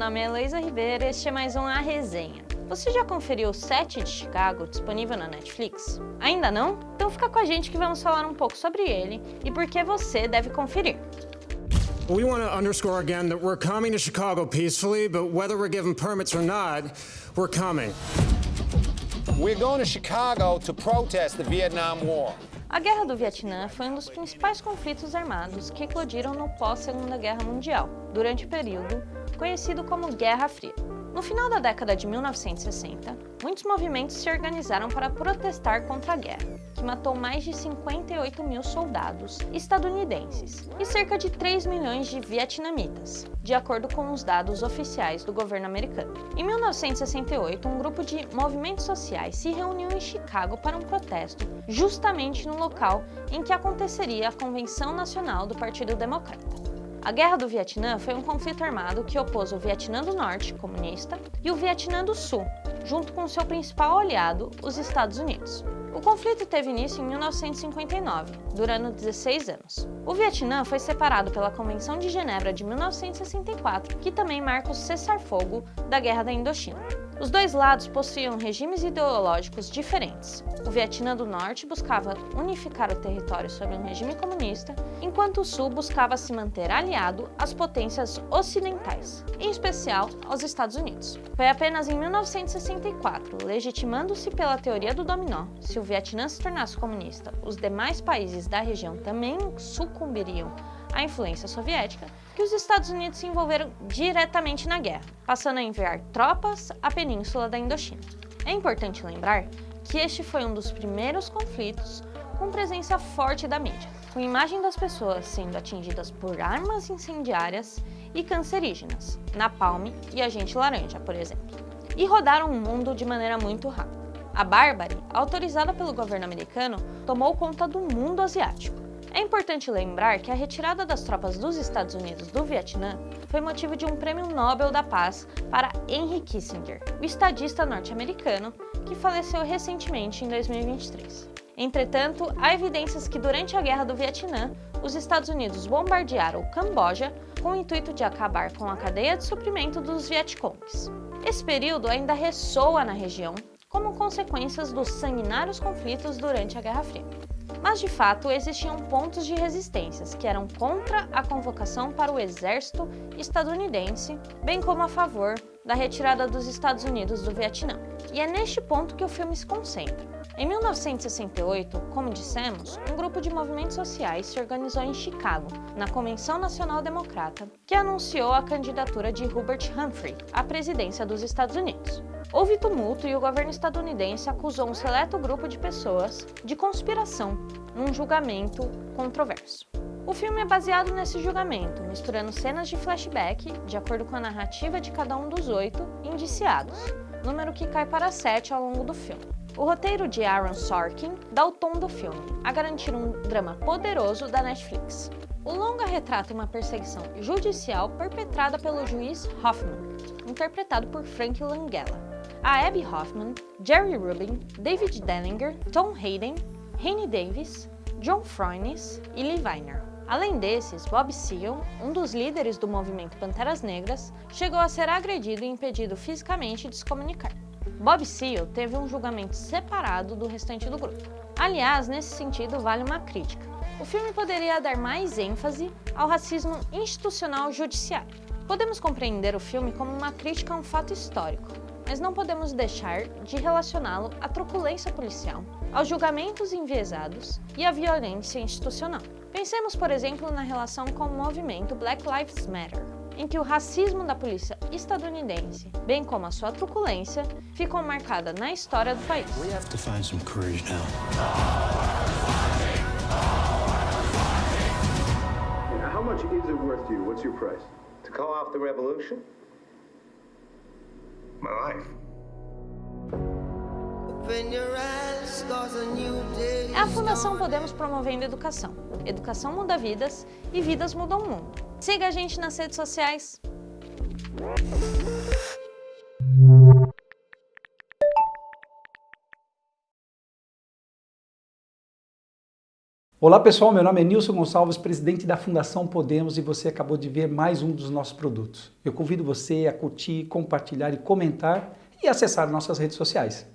nome é Heloísa Ribeiro e este é mais um A Resenha. Você já conferiu o Set de Chicago, disponível na Netflix? Ainda não? Então fica com a gente que vamos falar um pouco sobre ele e por que você deve conferir. We want to underscore again that we're coming to Chicago peacefully, but whether we're given permits or not, we're coming. We're going to Chicago to protest the Vietnam War. A Guerra do Vietnã foi um dos principais conflitos armados que eclodiram no pós-Segunda Guerra Mundial, durante o período conhecido como Guerra Fria. No final da década de 1960, muitos movimentos se organizaram para protestar contra a guerra, que matou mais de 58 mil soldados estadunidenses e cerca de 3 milhões de vietnamitas, de acordo com os dados oficiais do governo americano. Em 1968, um grupo de movimentos sociais se reuniu em Chicago para um protesto, justamente no local em que aconteceria a Convenção Nacional do Partido Democrata. A Guerra do Vietnã foi um conflito armado que opôs o Vietnã do Norte, comunista, e o Vietnã do Sul, junto com seu principal aliado, os Estados Unidos. O conflito teve início em 1959, durando 16 anos. O Vietnã foi separado pela Convenção de Genebra de 1964, que também marca o cessar-fogo da Guerra da Indochina. Os dois lados possuíam regimes ideológicos diferentes. O Vietnã do Norte buscava unificar o território sob um regime comunista, enquanto o Sul buscava se manter aliado às potências ocidentais, em especial aos Estados Unidos. Foi apenas em 1964, legitimando-se pela teoria do dominó, se o Vietnã se tornasse comunista, os demais países da região também sucumbiriam à influência soviética, que os Estados Unidos se envolveram diretamente na guerra, passando a enviar tropas à península da Indochina. É importante lembrar que este foi um dos primeiros conflitos com presença forte da mídia, com imagem das pessoas sendo atingidas por armas incendiárias e cancerígenas, napalm e agente laranja, por exemplo, e rodaram o mundo de maneira muito rápida. A bárbare, autorizada pelo governo americano, tomou conta do mundo asiático. É importante lembrar que a retirada das tropas dos Estados Unidos do Vietnã foi motivo de um prêmio Nobel da Paz para Henry Kissinger, o estadista norte-americano que faleceu recentemente em 2023. Entretanto, há evidências que durante a Guerra do Vietnã, os Estados Unidos bombardearam o Camboja com o intuito de acabar com a cadeia de suprimento dos Vietcongs. Esse período ainda ressoa na região como consequências dos sanguinários conflitos durante a Guerra Fria. Mas, de fato, existiam pontos de resistências que eram contra a convocação para o exército estadunidense, bem como a favor da retirada dos Estados Unidos do Vietnã. E é neste ponto que o filme se concentra. Em 1968, como dissemos, um grupo de movimentos sociais se organizou em Chicago, na Convenção Nacional Democrata, que anunciou a candidatura de Hubert Humphrey à presidência dos Estados Unidos. Houve tumulto e o governo estadunidense acusou um seleto grupo de pessoas de conspiração num julgamento controverso. O filme é baseado nesse julgamento, misturando cenas de flashback, de acordo com a narrativa de cada um dos 8 indiciados, número que cai para 7 ao longo do filme. O roteiro de Aaron Sorkin dá o tom do filme, a garantir um drama poderoso da Netflix. O longa retrata uma perseguição judicial perpetrada pelo juiz Hoffman, interpretado por Frank Langella. A Abby Hoffman, Jerry Rubin, David Dellinger, Tom Hayden, Henry Davis, John Froines e Lee Weiner. Além desses, Bob Seale, um dos líderes do movimento Panteras Negras, chegou a ser agredido e impedido fisicamente de se comunicar. Bob Seale teve um julgamento separado do restante do grupo. Aliás, nesse sentido, vale uma crítica. O filme poderia dar mais ênfase ao racismo institucional judiciário. Podemos compreender o filme como uma crítica a um fato histórico, mas não podemos deixar de relacioná-lo à truculência policial, aos julgamentos enviesados e à violência institucional. Pensemos, por exemplo, na relação com o movimento Black Lives Matter, em que o racismo da polícia estadunidense, bem como a sua truculência, ficam marcadas na história do país. We have to find some courage now. How much is it worth to you? What's your price? To call off the revolution? My life. É a Fundação Podemos promovendo educação. Educação muda vidas e vidas mudam o mundo. Siga a gente nas redes sociais. Olá pessoal, meu nome é Nilson Gonçalves, presidente da Fundação Podemos, e você acabou de ver mais um dos nossos produtos. Eu convido você a curtir, compartilhar e comentar e acessar nossas redes sociais.